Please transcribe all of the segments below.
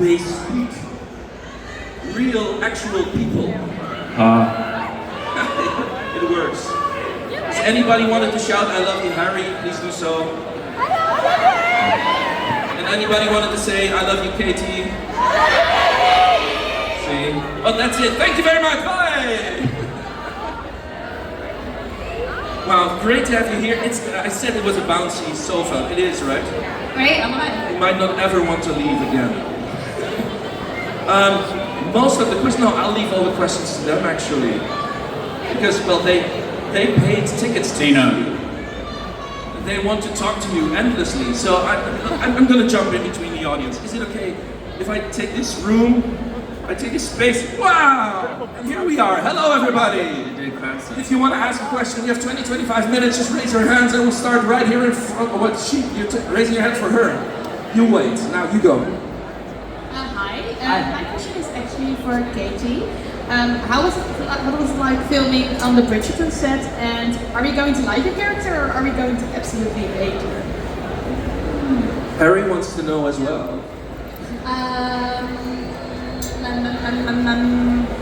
they speak real, actual people. It works. Does anybody wanted to shout "I love you, Harry"? Please do so. And anybody wanted to say "I love you, Katie"? See? Oh, that's it. Thank you very much. Bye. Wow, great to have you here. I said it was a bouncy sofa. It is, right? Right, am I? You might not ever want to leave again. Most of the questions, no, I'll leave all the questions to them actually. Because, well, they paid tickets to you. They want to talk to you endlessly. So I'm going to jump in between the audience. Is it okay if I take this room? I take this space. Wow! And here we are. Hello, everybody. If you want to ask a question, you have 20-25 minutes. Just raise your hands, and we'll start right here in front. Oh, what? You're raising your hand for her. You wait. Now you go. Hi. My question is actually for Katie. What was it like filming on the Bridgerton set? And are we going to like your character, or are we going to absolutely hate her? Harry wants to know as well.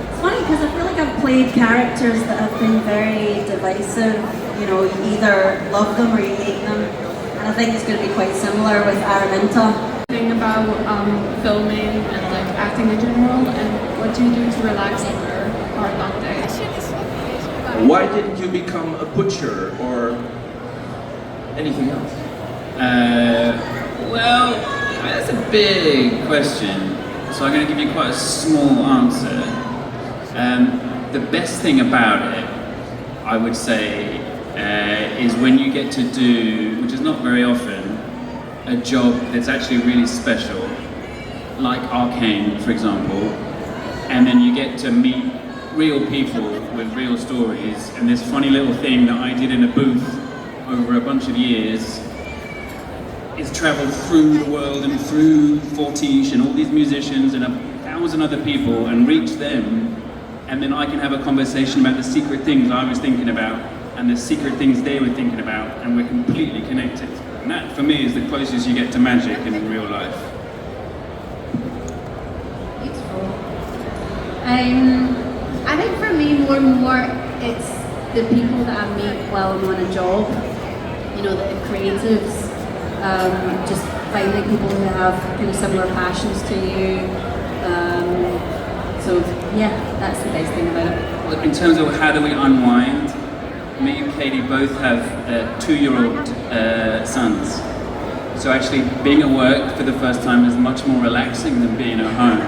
It's funny because I feel like I've played characters that have been very divisive. You know, you either love them or you hate them. And I think it's going to be quite similar with Araminta. Thing about filming and like acting in general, and what do you do to relax after a hard long day? Why didn't you become a butcher or anything else? Well, that's a big question. So I'm going to give you quite a small answer. The best thing about it, I would say, is when you get to do, which is not very often, a job that's actually really special, like Arcane, for example, and then you get to meet real people with real stories, and this funny little thing that I did in a booth over a bunch of years is traveled through the world and through Fortiche and all these musicians and 1,000 other people and reach them, and then I can have a conversation about the secret things I was thinking about and the secret things they were thinking about, and we're completely connected. And that, for me, is the closest you get to magic in real life. Beautiful. I think for me, more and more, it's the people that I meet while I'm on a job. You know, the creatives. Just finding people who have kind of similar passions to you. So yeah, that's the best thing about it. Well, in terms of how do we unwind, me and Katie both have 2-year-old sons. So actually being at work for the first time is much more relaxing than being at home.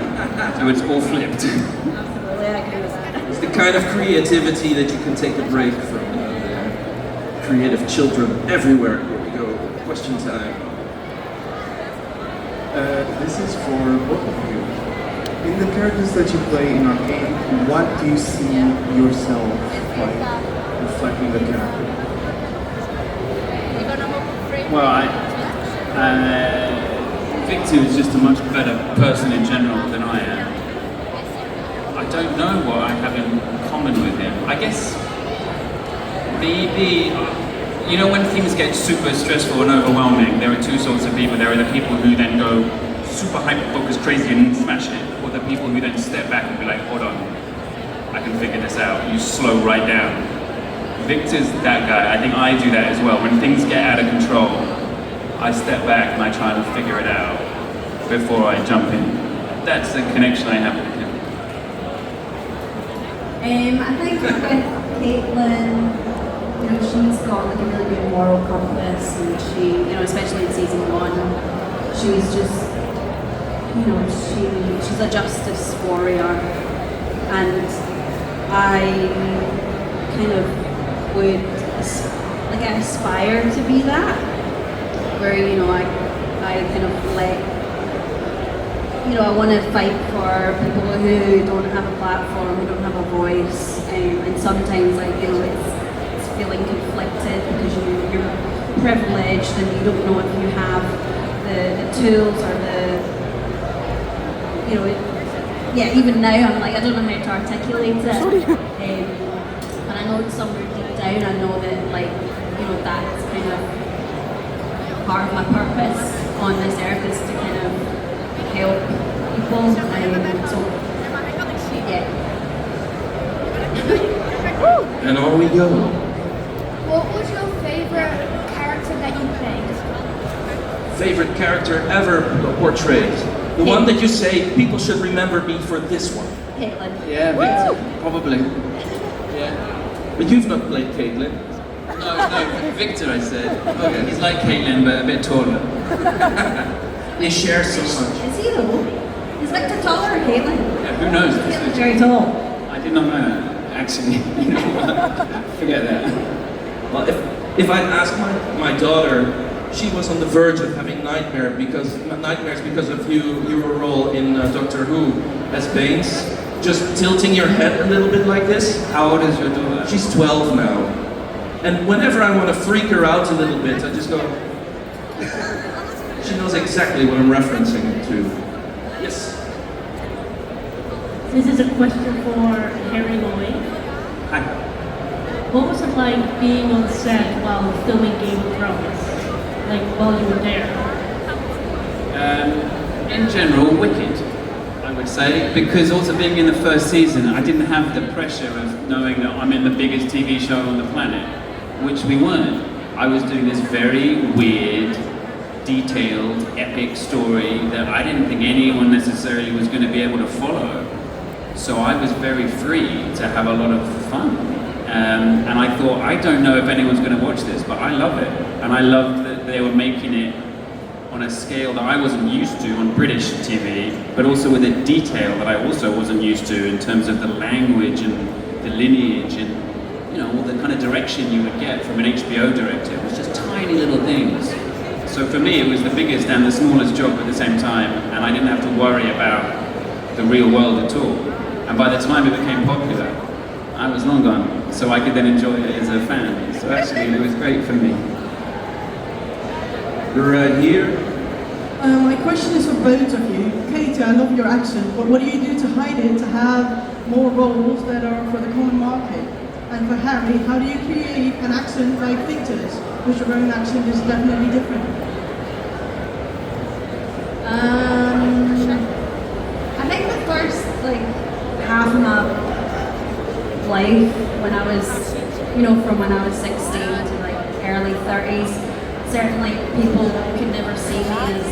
So it's all flipped. Absolutely, I agree with that. It's the kind of creativity that you can take a break from. Creative children everywhere. Here we go. Question time. This is for both of you. In the characters that you play in Arcane, what do you see yourself like reflecting the character? Well, Victor is just a much better person in general than I am. I don't know what I have in common with him. I guess maybe, you know, when things get super stressful and overwhelming, there are two sorts of people. There are the people who then go super hyper-focused, crazy and smash it, or the people who then step back and be like, hold on, I can figure this out. You slow right down. Victor's that guy. I think I do that as well. When things get out of control, I step back and I try to figure it out before I jump in. That's the connection I have with him. I think with Caitlin, you know, she's got like a really good moral compass, and she, you know, especially in season 1, she was just, you know, she's a justice warrior, and I kind of would like I aspire to be that, where, you know, I kind of I want to fight for people who don't have a platform, who don't have a voice, and sometimes, like, you know, it's feeling conflicted because you're privileged and you don't know if you have the tools or even now I'm like, I don't know how to articulate it. And I know somewhere deep down I know that, like, you know, that's kind of part of my purpose on this earth, is to kind of help people enjoyable. So, yeah. And on we go. What was your favorite character that you played? Favorite character ever portrayed? The one that you say, people should remember me for this one. Caitlin. Yeah, Victor, probably. Yeah. But you've not played Caitlin. No, Victor, I said. Okay. He's like Caitlin, but a bit taller. They share so much. Is he though? Is Victor taller or Caitlin? Yeah, who knows? Caitlin's very tall. I did not know that, actually. You know what? Forget that. Well, if I'd asked my daughter, she was on the verge of having nightmares because of your role in Doctor Who as Baines. Just tilting your head a little bit like this. How old is your daughter? She's 12 now. And whenever I want to freak her out a little bit, I just go... She knows exactly what I'm referencing it to. Yes. This is a question for Harry Lloyd. Hi. What was it like being on set while filming Game of Thrones? Like, while you were there? In general, wicked, I would say, because also being in the first season, I didn't have the pressure of knowing that I'm in the biggest TV show on the planet, which we weren't. I was doing this very weird, detailed, epic story that I didn't think anyone necessarily was going to be able to follow. So I was very free to have a lot of fun. And I thought, I don't know if anyone's going to watch this, but I love it. And I loved that they were making it on a scale that I wasn't used to on British TV, but also with a detail that I also wasn't used to in terms of the language and the lineage and, you know, all the kind of direction you would get from an HBO director. It was just tiny little things. So for me, it was the biggest and the smallest job at the same time, and I didn't have to worry about the real world at all. And by the time it became popular, I was long gone, so I could then enjoy it as a fan. So actually, it was great for me. Right here. My question is for both of you. Katie, I love your accent, but what do you do to hide it, to have more roles that are for the common market? And for Harry, how do you create an accent like Victor's, which your own accent is definitely different? I think the first half of my life, when I was, from when I was 16 to early 30s, certainly people could never see me as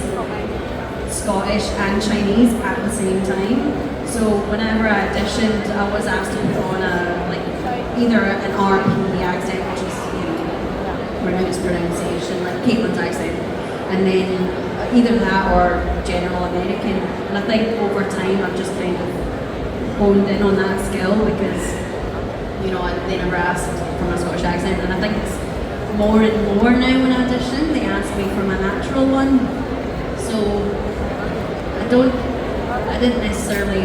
Scottish and Chinese at the same time. So whenever I auditioned, I was asked to put on either an RP accent, which is pronounced pronunciation, like Caitlin's accent, and then either that or general American. And I think over time I've just kind of honed in on that skill because they never asked for my Scottish accent, and I think it's more and more now when I audition they ask me for my natural one. So I didn't necessarily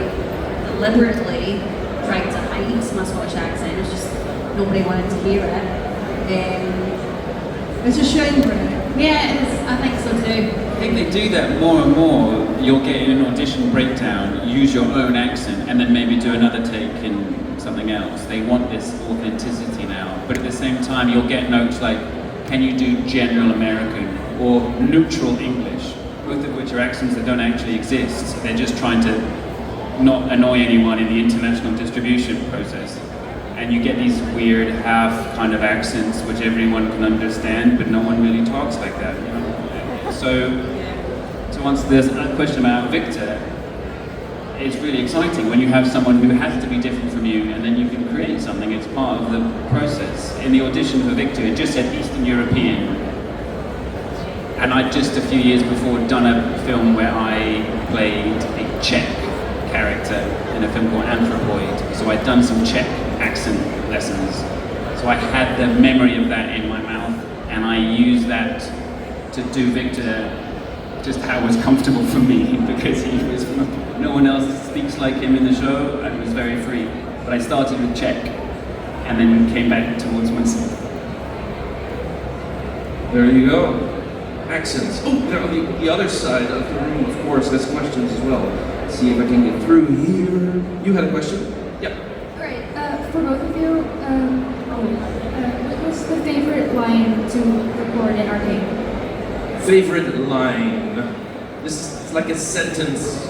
deliberately try to hide my Scottish accent. It's just nobody wanted to hear it. It's a shame, Brennan. Yeah, it is. I think so too. I think they do that more and more. You'll get in an audition breakdown, use your own accent, and then maybe do another take in something else. They want this authenticity now. But at the same time, you'll get notes like, can you do general American or neutral English? Both of which are accents that don't actually exist. They're just trying to not annoy anyone in the international distribution process. And you get these weird half kind of accents which everyone can understand, but no one really talks like that. So to answer this question about Victor, it's really exciting when you have someone who has to be different from you and then you can create something. It's part of the process. In the audition for Victor, it just said Eastern European. And I'd just a few years before done a film where I played a Czech character in a film called Anthropoid. So I'd done some Czech accent lessons. So I had the memory of that in my mouth and I used that to do Victor just how it was comfortable for me because no one else speaks like him in the show and it was very free. But I started with Czech and then came back towards myself. There you go. Accents. Oh, they're on the other side of the room, of course, there's questions as well. Let's see if I can get through here. You had a question? Yep. Alright, for both of you, what was the favorite line to record in Arcane? Favorite line? This is like a sentence.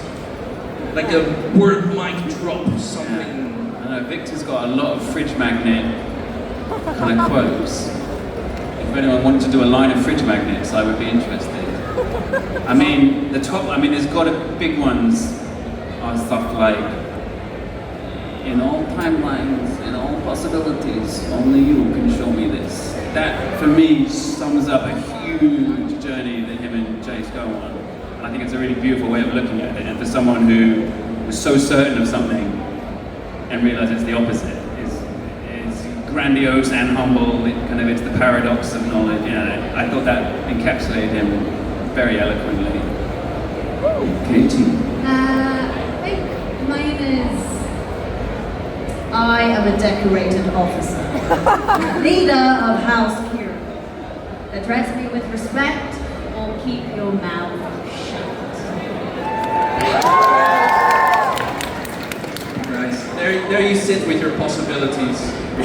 Like a word mic drop, something. I know Victor's got a lot of fridge magnet kind of quotes. If anyone wanted to do a line of fridge magnets, I would be interested. I mean, there's got big ones are stuff like, in all timelines, in all possibilities, only you can show me this. That, for me, sums up a huge journey that him and Jace go on. And I think it's a really beautiful way of looking at it. And for someone who was so certain of something and realised it's the opposite, is grandiose and humble. It's the paradox of knowledge. I thought that encapsulated him very eloquently. Katie. I think mine is I am a decorated officer, leader of House Kira. Address me with respect or keep your mouth shut. Nice. There you sit with your possibilities. I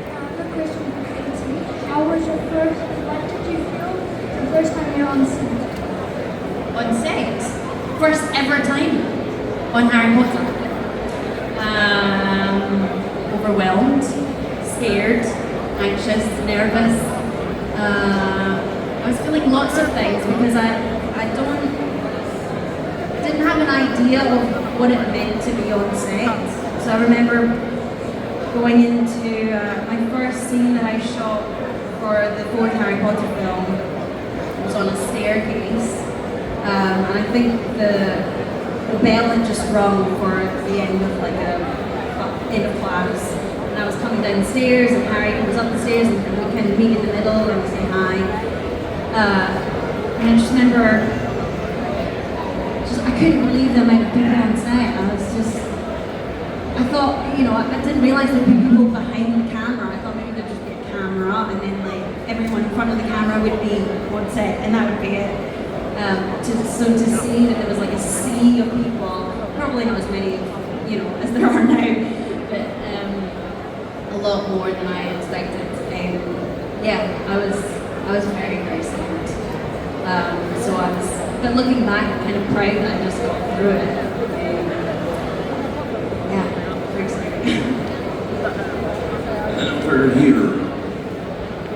have a question for Katie. How was your first, what did you feel the first time you're on set? On set, first ever time on Harry Potter. Overwhelmed, scared, anxious, nervous. I was feeling lots of things because I didn't have an idea of what it meant to be on set. So I remember going into my first scene that I shot for the fourth Harry Potter film was on a staircase, and I think the bell had just rung for the end of end of class, and I was coming down the stairs, and Harry was up the stairs, and we kind of meet in the middle and say hi. And I just remember, I couldn't believe the amount of people on set. I thought, I didn't realise there'd be people behind the camera. I thought maybe there'd just be a camera, and then everyone in front of the camera would be on set, and that would be it. To see that there was a sea of people, probably not as many, as there are now, but a lot more than I expected. I was very, very scared. But looking back, I'm kind of proud that I just got through it. Very exciting. And over here.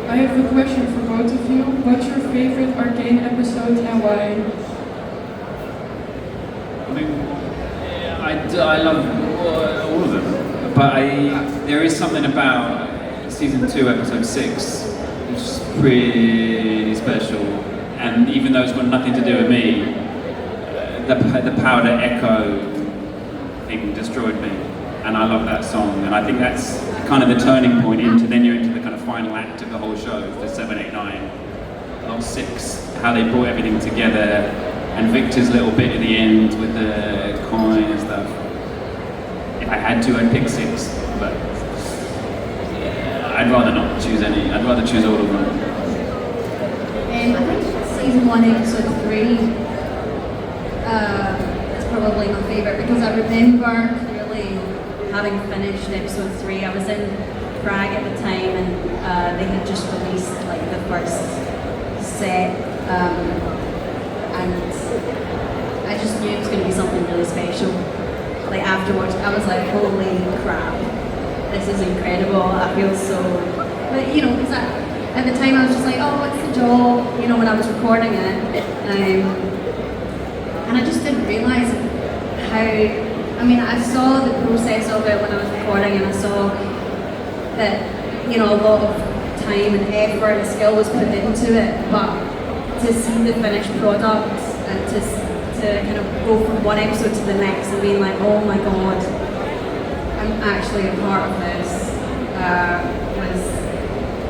I have a question for both of you. What's your favorite Arcane episode and why? I love all of them, but there is something about season 2, episode 6, which is pretty special. And even though it's got nothing to do with me, the powder echo thing destroyed me, and I love that song. And I think that's kind of the turning point into the kind of final act of the whole show, the 7, 8, 9, not 6. How they brought everything together, and Victor's little bit at the end with the coin and stuff. If I had to, I'd pick 6, but I'd rather not choose any. I'd rather choose all of them. I think season 1, episode 3 is probably my favourite because I remember clearly having finished episode 3. I was in Prague at the time, and they had just released the first set, and I just knew it was going to be something really special. Afterwards, I was like, holy crap, this is incredible. I feel so, but because at the time I was just like, oh, what's the job? When I was recording it, and I just didn't realise how. I saw the process of it when I was recording, and I saw that a lot of time and effort and skill was put into it, but to see the finished product and to kind of go from one episode to the next and being like, oh my god, I'm actually a part of this, was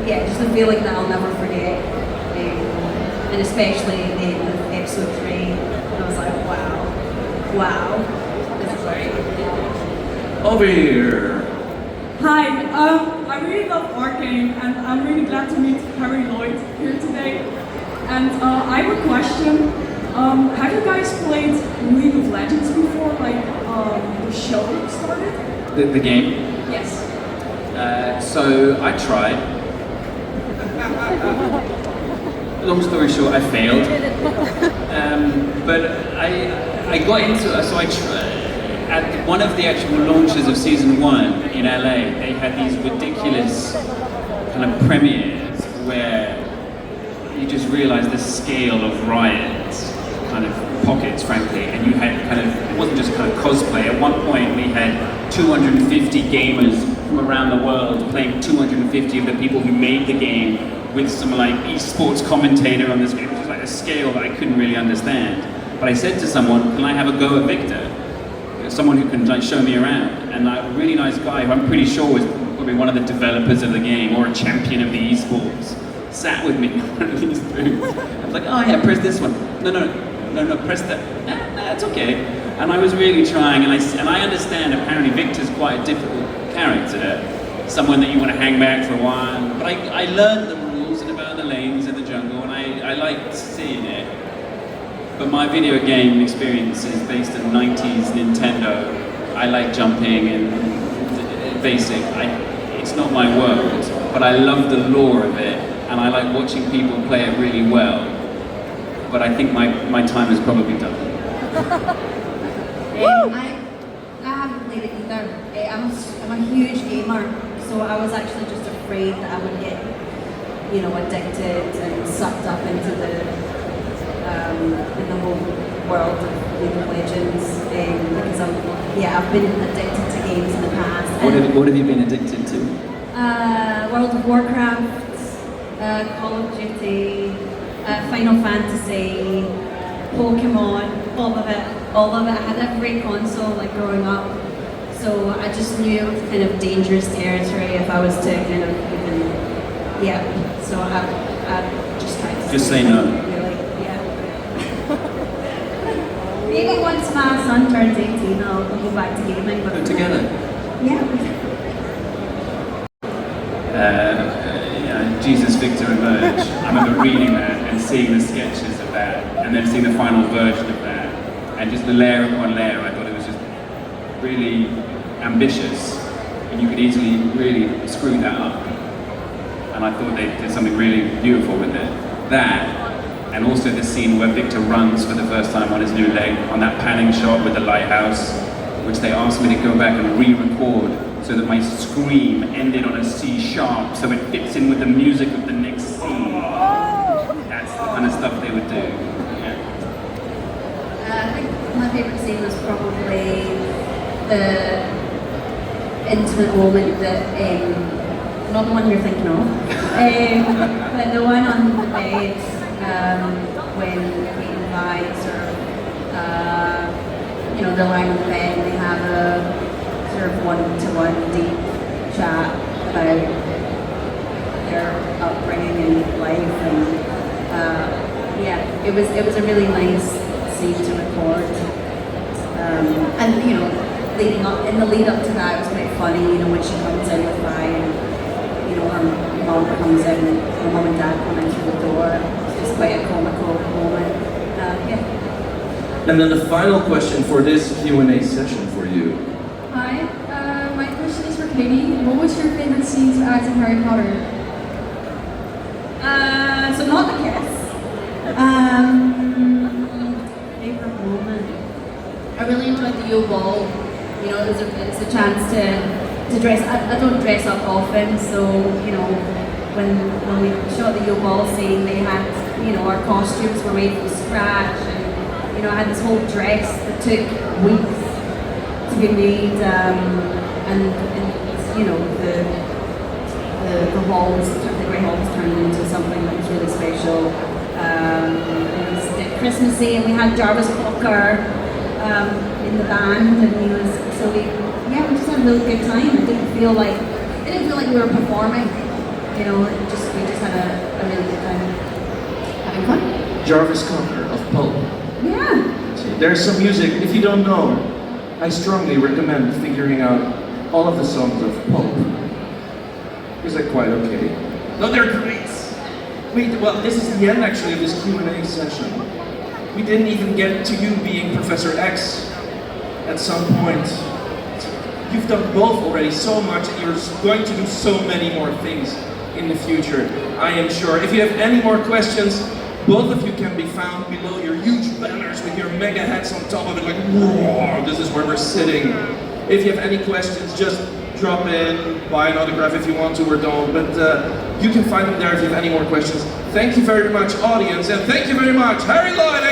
just a feeling that I'll never forget. And especially in episode 3, I was like, wow, this is great. Over here. Hi, I really love Arcane, and I'm really glad to meet Harry Lloyd here today. And I have a question. Have you guys played League of Legends before, the show started? The game? Yes. So I tried. long story short, I failed. But I got into it, so at one of the actual launches of season 1 in LA, they had these ridiculous kind of premieres where you just realize the scale of riots, kind of pockets, frankly, and you had kind of, it wasn't just kind of cosplay. At one point we had 250 gamers from around the world playing 250 of the people who made the game with some like esports commentator on this game, which was like a scale that I couldn't really understand. But I said to someone, can I have a go at Victor? Someone who can like show me around. And a really nice guy who I'm pretty sure was probably one of the developers of the game or a champion of the esports, sat with me in one of these booths. I was like, oh yeah, press this one. No, press that. Nah, it's okay. And I was really trying, and I understand apparently Victor's quite a difficult character, someone that you want to hang back for a while. But I learned the rules and about the lanes in the jungle, and I liked seeing it. But my video game experience is based on 90s Nintendo. I like jumping and basic. It's not my world, but I love the lore of it, and I like watching people play it really well. But I think my time is probably done. I haven't played it either. I'm a huge gamer, so I was actually just afraid that I would get, addicted and sucked up into the whole world of League of Legends, because I've been addicted to games in the past. What have you been addicted to? World of Warcraft, Call of Duty, Final Fantasy, Pokemon, all of it. I had every console like growing up, so I just knew it was kind of dangerous territory if I was to kind of even, so I just tried to just say no. Really, yeah. Maybe once my son turns 18, I'll go back to gaming. But go together. Yeah. Jesus Victor Emerge. I remember reading that and seeing the sketches of that, and then seeing the final version of that, and just the layer upon layer. I thought it was just really ambitious, and you could easily really screw that up. And I thought they did something really beautiful with it. That, and also the scene where Victor runs for the first time on his new leg, on that panning shot with the lighthouse, which they asked me to go back and re-record so that my scream ended on a C sharp, so it fits in with the music of the next scene. That's the kind of stuff they would do. Yeah. I think my favourite scene was probably the intimate moment that, not the one you're thinking of, but the one on the bed when he invites her, they're lying on the bed and they have a sort of one-to-one deep chat about their upbringing and life, and it was a really nice scene to record, and in the lead up to that, it was quite funny, when she comes in with Ryan, her mom comes in, and her mom and dad come in through the door. It's just quite a comical moment. And then the final question for this Q&A session for you. Hi, my question is for Katie. What was your favorite scene to act in Harry Potter? So not the kiss. Favorite moment. I really enjoyed the Yule Ball. It's a chance to dress. I don't dress up often, so when we shot the Yule Ball scene, they had our costumes were made from scratch, and I had this whole dress that took weeks to be made, and the halls, the Great Hall was turned into something that was really special. It was Christmassy, and we had Jarvis Cocker in the band, and we just had a really good time. It didn't feel like we were performing. We just had a really good time having fun. Jarvis Cocker of Pulp. Yeah. So there's some music. If you don't know, I strongly recommend figuring out all of the songs of Pulp. Because they're quite okay. No, they're great. Well, this is the end actually of this Q&A session. We didn't even get to you being Professor X at some point. You've done both already so much, and you're going to do so many more things. in the future, I am sure. If you have any more questions, both of you can be found below your huge banners with your mega hats on top of it, like, whoa, this is where we're sitting. If you have any questions, just drop in, buy an autograph if you want to or don't, but you can find them there if you have any more questions. Thank you very much, audience, and thank you very much, Harry Lloyd.